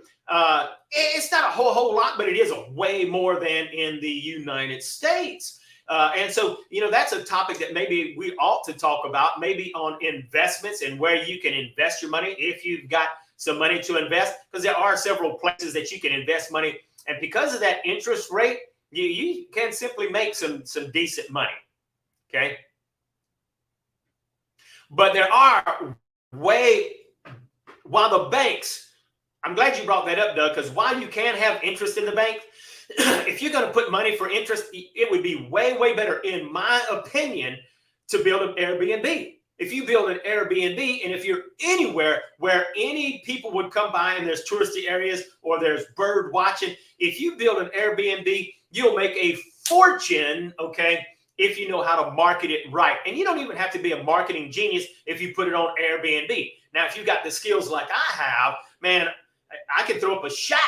It's not a whole lot, but it is a way more than in the United States. And so, that's a topic that maybe we ought to talk about, maybe on investments and where you can invest your money if you've got some money to invest, because there are several places that you can invest money. And because of that interest rate, you can simply make some decent money. Okay. But there are while the banks, I'm glad you brought that up, Doug, because while you can have interest in the bank, if you're going to put money for interest, it would be way better, in my opinion, to build an Airbnb. If you build an Airbnb, and if you're anywhere where any people would come by and there's touristy areas or there's bird watching, if you build an Airbnb, you'll make a fortune, okay, if you know how to market it right. And you don't even have to be a marketing genius if you put it on Airbnb. Now, if you got the skills like I have, man, I can throw up a shack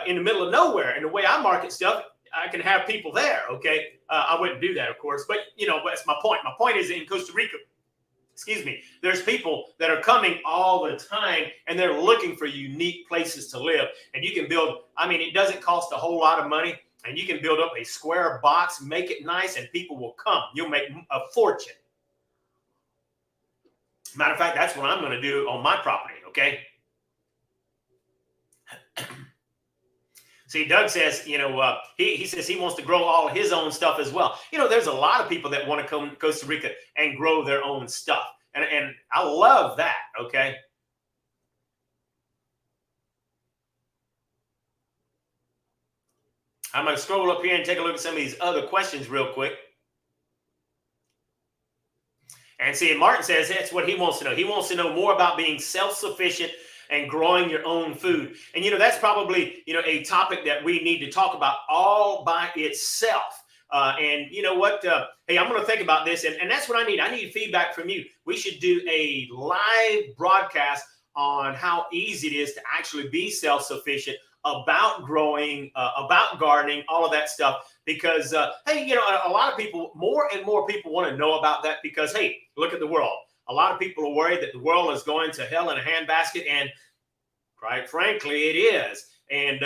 in the middle of nowhere. And the way I market stuff, I can have people there, okay? I wouldn't do that, of course. But, that's my point. My point is in Costa Rica, there's people that are coming all the time, and they're looking for unique places to live. And you can build, it doesn't cost a whole lot of money. And you can build up a square box, make it nice, and people will come. You'll make a fortune. Matter of fact, that's what I'm going to do on my property, okay? See, Doug says, he says he wants to grow all his own stuff as well. There's a lot of people that want to come to Costa Rica and grow their own stuff. And I love that, okay? I'm going to scroll up here and take a look at some of these other questions real quick. And see, Martin says that's what he wants to know. He wants to know more about being self-sufficient and growing your own food. And, that's probably, a topic that we need to talk about all by itself. And you know what? Hey, I'm going to think about this. And that's what I need. I need feedback from you. We should do a live broadcast on how easy it is to actually be self-sufficient, about growing, about gardening, all of that stuff. Because, hey, a lot of people, more and more people want to know about that because, hey, look at the world. a lot of people are worried that the world is going to hell in a handbasket, and quite frankly, it is. And,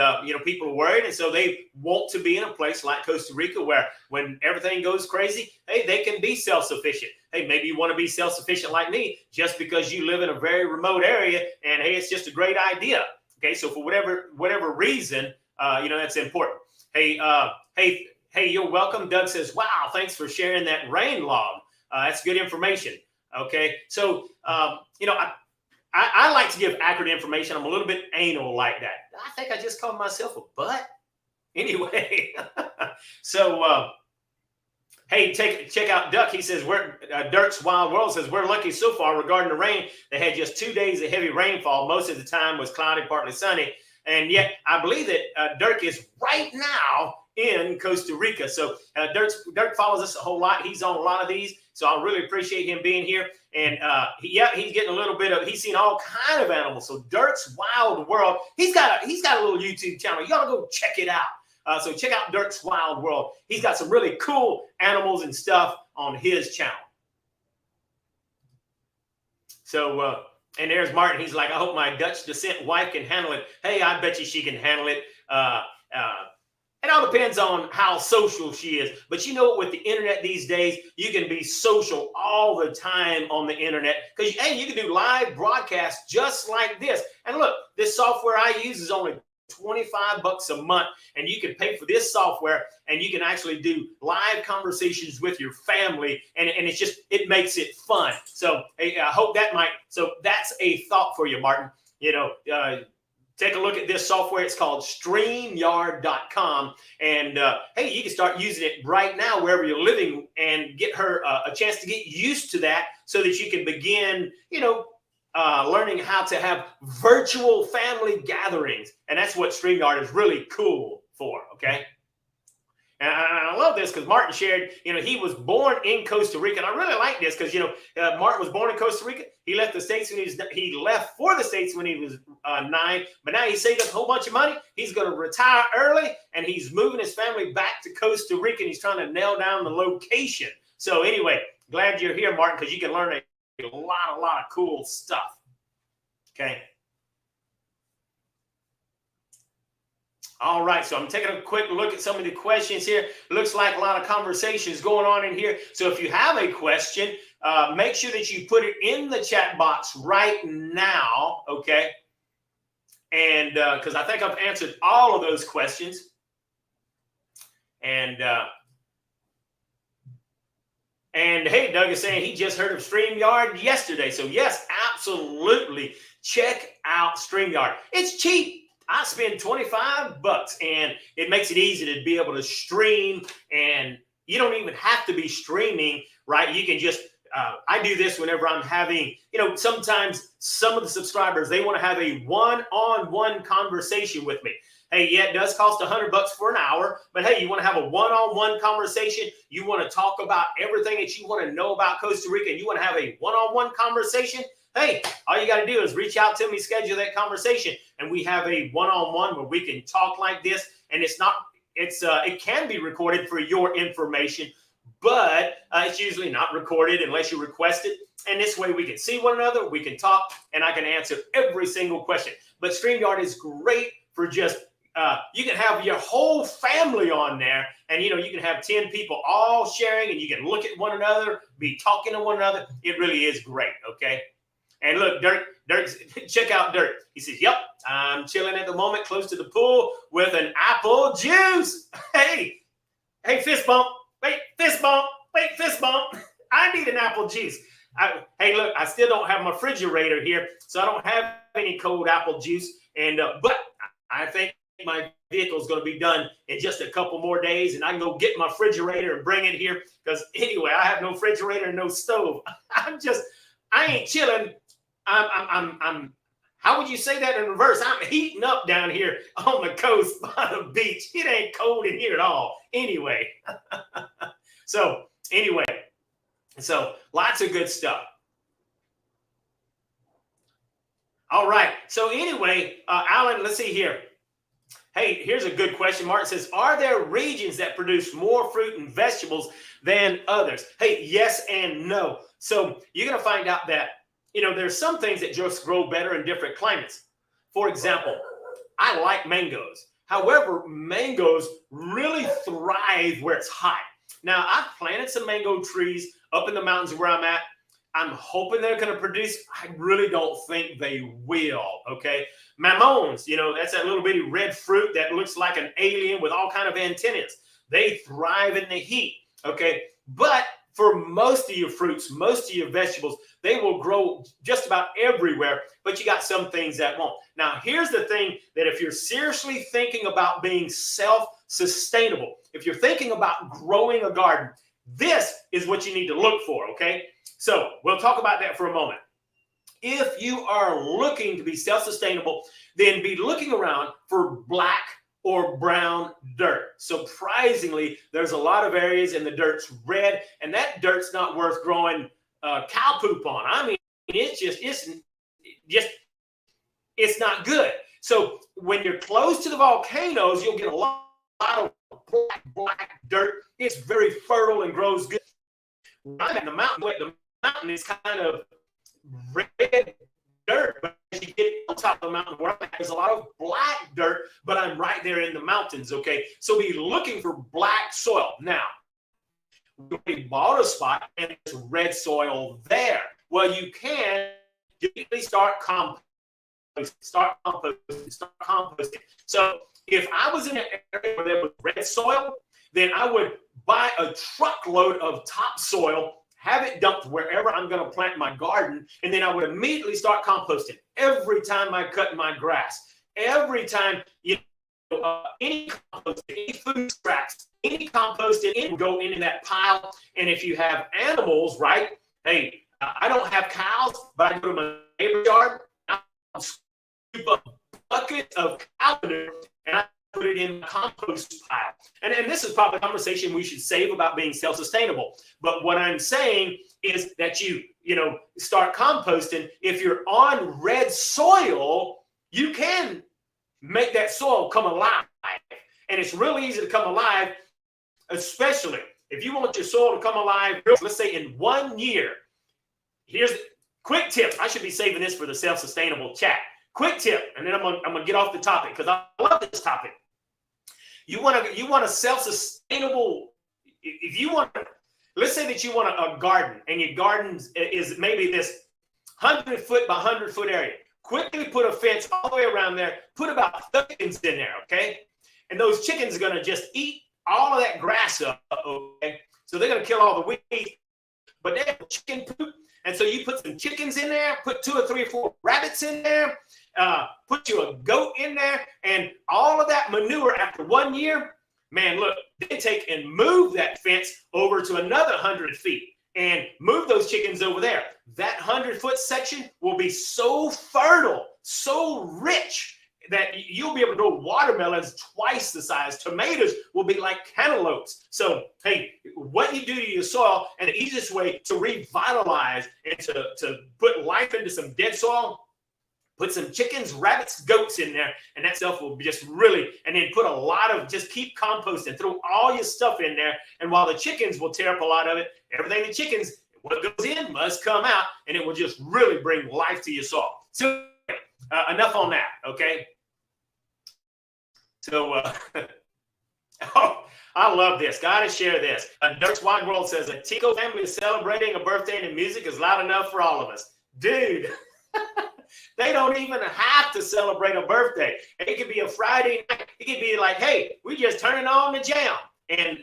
people are worried, and so they want to be in a place like Costa Rica where when everything goes crazy, hey, they can be self-sufficient. Hey, maybe you want to be self-sufficient like me just because you live in a very remote area, and, hey, it's just a great idea. Okay, so for whatever reason, that's important. Hey, you're welcome. Doug says, wow, thanks for sharing that rain log. That's good information. Okay, so, I like to give accurate information. I'm a little bit anal like that. I think I just called myself a butt. Anyway, so, hey, check out Duck. He says, Dirk's Wild World says, we're lucky so far regarding the rain. They had just 2 days of heavy rainfall. Most of the time was cloudy, partly sunny. And yet I believe that Dirk is right now in Costa Rica. So Dirk follows us a whole lot. He's on a lot of these. So I really appreciate him being here. And he's getting a little bit of, he's seen all kind of animals. So Dirk's Wild World, he's got a little YouTube channel. You ought to go check it out. So check out Dirk's Wild World. He's got some really cool animals and stuff on his channel. So, and there's Martin. He's like, I hope my Dutch descent wife can handle it. Hey, I bet you she can handle it. It all depends on how social she is. But you know what, with the internet these days, you can be social all the time on the internet. Because, hey, you can do live broadcasts just like this. And look, this software I use is only $25 a month, and you can pay for this software, and you can actually do live conversations with your family, and it makes it fun. So hey, I hope so that's a thought for you, Martin. Take a look at this software. It's called StreamYard.com. And, hey, you can start using it right now wherever you're living and get her a chance to get used to that so that you can begin, learning how to have virtual family gatherings. And that's what StreamYard is really cool for, okay? And I love this because Martin shared, he was born in Costa Rica. And I really like this because, Martin was born in Costa Rica. He left the States he left for the States when he was 9. But now he saved up a whole bunch of money. He's going to retire early, and he's moving his family back to Costa Rica, and he's trying to nail down the location. So anyway, glad you're here, Martin, because you can learn a lot of cool stuff. Okay. All right, so I'm taking a quick look at some of the questions here. Looks like a lot of conversations going on in here. So if you have a question, make sure that you put it in the chat box right now, okay? And because I think I've answered all of those questions. And hey, Doug is saying he just heard of StreamYard yesterday. So yes, absolutely. Check out StreamYard. It's cheap. I spend $25 and it makes it easy to be able to stream, and you don't even have to be streaming, right? You can just, I do this whenever I'm having, sometimes some of the subscribers, they want to have a one-on-one conversation with me. Hey, yeah, it does cost $100 for an hour, but hey, you want to have a one-on-one conversation. You want to talk about everything that you want to know about Costa Rica, and you want to have a one-on-one conversation. Hey, all you got to do is reach out to me, schedule that conversation, and we have a one-on-one where we can talk like this. And it can be recorded for your information, but it's usually not recorded unless you request it. And this way we can see one another, we can talk, and I can answer every single question. But StreamYard is great for just, you can have your whole family on there, and you can have 10 people all sharing, and you can look at one another, be talking to one another. It really is great, okay? And look, Dirk, check out Dirk. He says, yep, I'm chilling at the moment close to the pool with an apple juice. Hey, fist bump. Wait, fist bump. Wait, fist bump. I need an apple juice. Hey, look, I still don't have my refrigerator here, so I don't have any cold apple juice. And but I think my vehicle is going to be done in just a couple more days, and I can go get my refrigerator and bring it here. Because anyway, I have no refrigerator and no stove. I ain't chilling. I'm how would you say that in reverse? I'm heating up down here on the coast by the beach. It ain't cold in here at all. Anyway, so lots of good stuff. All right. So anyway, Alan, let's see here. Hey, here's a good question. Martin says, are there regions that produce more fruit and vegetables than others? Hey, yes and no. So you're going to find out that, there's some things that just grow better in different climates. For example, I like mangoes. However, mangoes really thrive where it's hot. Now, I've planted some mango trees up in the mountains where I'm at. I'm hoping they're going to produce. I really don't think they will, okay? Mamons, that's that little bitty red fruit that looks like an alien with all kind of antennas. They thrive in the heat, okay? But for most of your fruits, most of your vegetables, they will grow just about everywhere, but you got some things that won't. Now, here's the thing, that if you're seriously thinking about being self-sustainable, if you're thinking about growing a garden, this is what you need to look for, okay? So we'll talk about that for a moment. If you are looking to be self-sustainable, then be looking around for black or brown dirt. Surprisingly, there's a lot of areas and the dirt's red, and that dirt's not worth growing cow poop on. I mean, it's not good. So when you're close to the volcanoes, you'll get a lot of black dirt. It's very fertile and grows good. I'm in the mountain is kind of red dirt, but as you get on top of the mountain where I'm at, there's a lot of black dirt, but I'm right there in the mountains, okay? So be looking for black soil. Now, we bought a spot and there's red soil there. Well, you can immediately start composting. So if I was in an area where there was red soil, then I would buy a truckload of topsoil, have it dumped wherever I'm going to plant my garden, and then I would immediately start composting. Every time I cut my grass, every time any composting, any food scraps, any composting, it will go into that pile. And if you have animals, right? Hey, I don't have cows, but I go to my neighbor's yard, I'll scoop up buckets of cow manure, and I put it in the compost pile. And this is probably a conversation we should save about being self-sustainable. But what I'm saying is that you start composting. If you're on red soil, you can make that soil come alive. And it's really easy to come alive, especially if you want your soil to come alive, let's say in 1 year. Here's a quick tip. I should be saving this for the self-sustainable chat. Quick tip, and then I'm gonna get off the topic because I love this topic. You want a self-sustainable. If you want, let's say that you want a garden, and your garden is maybe this 100-foot by 100-foot area. Quickly put a fence all the way around there. Put about chickens in there, okay? And those chickens are gonna just eat all of that grass up, okay? So they're gonna kill all the weeds, but they have chicken poop. And so you put some chickens in there, put 2 or 3 or 4 rabbits in there, put you a goat in there, and all of that manure after 1 year, man, look, they take and move that fence over to another 100 feet and move those chickens over there. That 100-foot section will be so fertile, so rich, that you'll be able to grow watermelons twice the size. Tomatoes will be like cantaloupes. So, hey, what you do to your soil, and the easiest way to revitalize and to put life into some dead soil, put some chickens, rabbits, goats in there, and that stuff will just really, and then put a lot of, just keep composting, throw all your stuff in there, and while the chickens will tear up a lot of it, everything the chickens, what goes in must come out, and it will just really bring life to your soil. So, enough on that, okay? So, oh, I love this. Got to share this. Dirk's Wide World says, a Tico family is celebrating a birthday and the music is loud enough for all of us. Dude, they don't even have to celebrate a birthday. It could be a Friday night. It could be like, hey, we just turning on the jam. And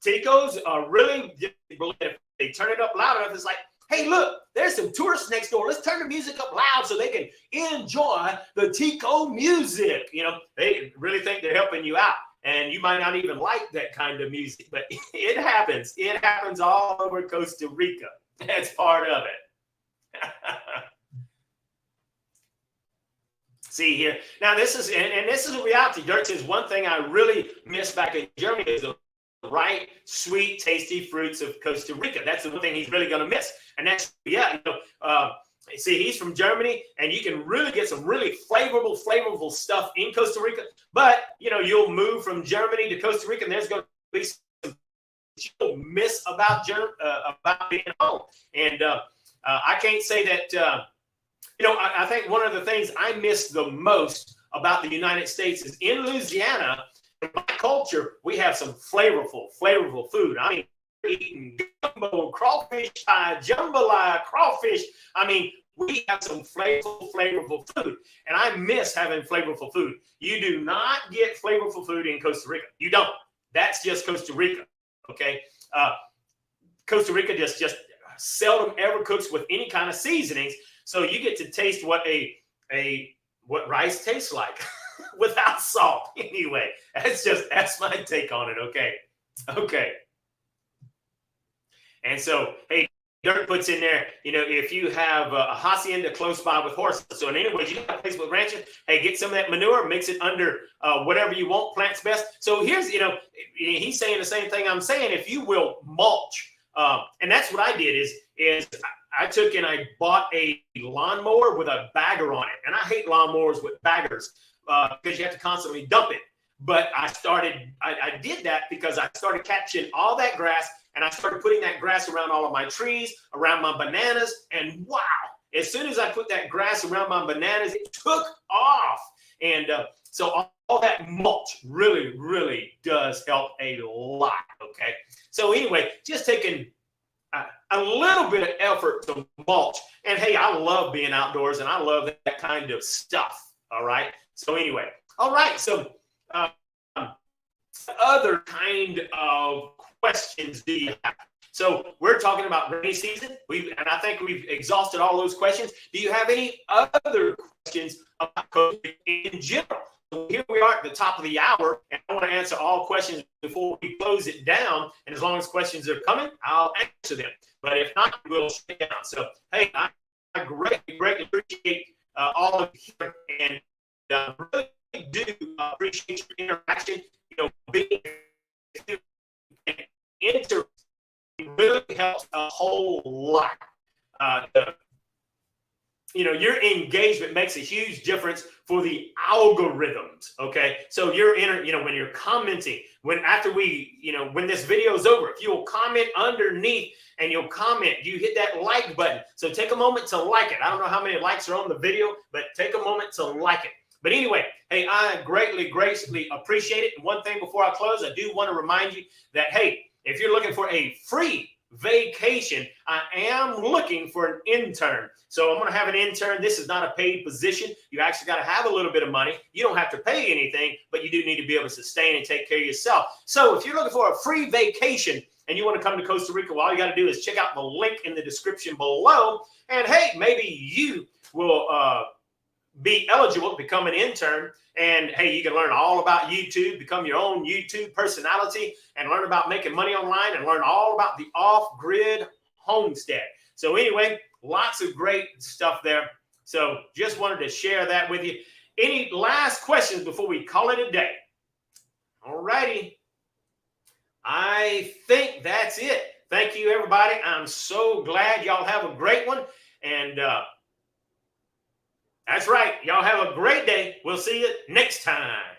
Ticos are really, if they turn it up loud enough, it's like, hey, look, there's some tourists next door. Let's turn the music up loud so they can enjoy the Tico music. They really think they're helping you out. And you might not even like that kind of music, but it happens. It happens all over Costa Rica. That's part of it. See here. Now, this is a reality. Dirk says, one thing I really miss back in Germany is the bright, sweet, tasty fruits of Costa Rica. That's the one thing he's really going to miss. And that's, See, he's from Germany, and you can really get some really flavorful stuff in Costa Rica. But, you know, you'll move from Germany to Costa Rica, and there's going to be some you'll miss about being home. And I can't say that, you know, I think one of the things I miss the most about the United States is in Louisiana, in my culture, we have some flavorful food. I mean, eating gumbo, crawfish pie, jambalaya, crawfish. I mean, we have some flavorful food, and I miss having flavorful food. You do not get flavorful food in Costa Rica. You don't. That's just Costa Rica. Okay, Costa Rica just seldom ever cooks with any kind of seasonings, so you get to taste what what rice tastes like without salt. Anyway, that's my take on it. Okay. And so, hey, Dirk puts in there, you know, if you have a hacienda close by with horses. So in any way, you got a place with ranches, hey, get some of that manure, mix it under whatever you want, plants best. So here's, you know, he's saying the same thing I'm saying, if you will, mulch. And that's what I did is I took and I bought a lawnmower with a bagger on it. And I hate lawnmowers with baggers because you have to constantly dump it. But I did that because I started catching all that grass, and I started putting that grass around all of my trees, around my bananas, and wow, as soon as I put that grass around my bananas, it took off. And so all that mulch really does help a lot, okay? So anyway, just taking a little bit of effort to mulch. And hey, I love being outdoors, and I love that kind of stuff, all right? So anyway, all right, so other kind of questions do you have? So we're talking about rainy season, and I think we've exhausted all those questions. Do you have any other questions about COVID in general? So here we are at the top of the hour, and I want to answer all questions before we close it down. And as long as questions are coming, I'll answer them. But if not, we'll shut it down. So hey, I greatly appreciate all of you here, and really do appreciate your interaction. You know, being interested really helps a whole lot. You know, your engagement makes a huge difference for the algorithms. Okay, so you know, when you're commenting, when this video is over, if you'll comment underneath and you'll comment, you hit that like button. So take a moment to like it. I don't know how many likes are on the video, but take a moment to like it. But anyway, hey, I greatly appreciate it. And one thing before I close, I do want to remind you that, hey, if you're looking for a free vacation, I am looking for an intern. So I'm going to have an intern. This is not a paid position. You actually got to have a little bit of money. You don't have to pay anything, but you do need to be able to sustain and take care of yourself. So if you're looking for a free vacation and you want to come to Costa Rica, well, all you got to do is check out the link in the description below. And hey, maybe you will be eligible to become an intern. And hey, you can learn all about YouTube, become your own YouTube personality, and learn about making money online, and learn all about the off-grid homestead. So anyway, lots of great stuff there. So just wanted to share that with you. Any last questions before we call it a day? All righty. I think that's it. Thank you, everybody. I'm so glad y'all have a great one. And that's right. Y'all have a great day. We'll see you next time.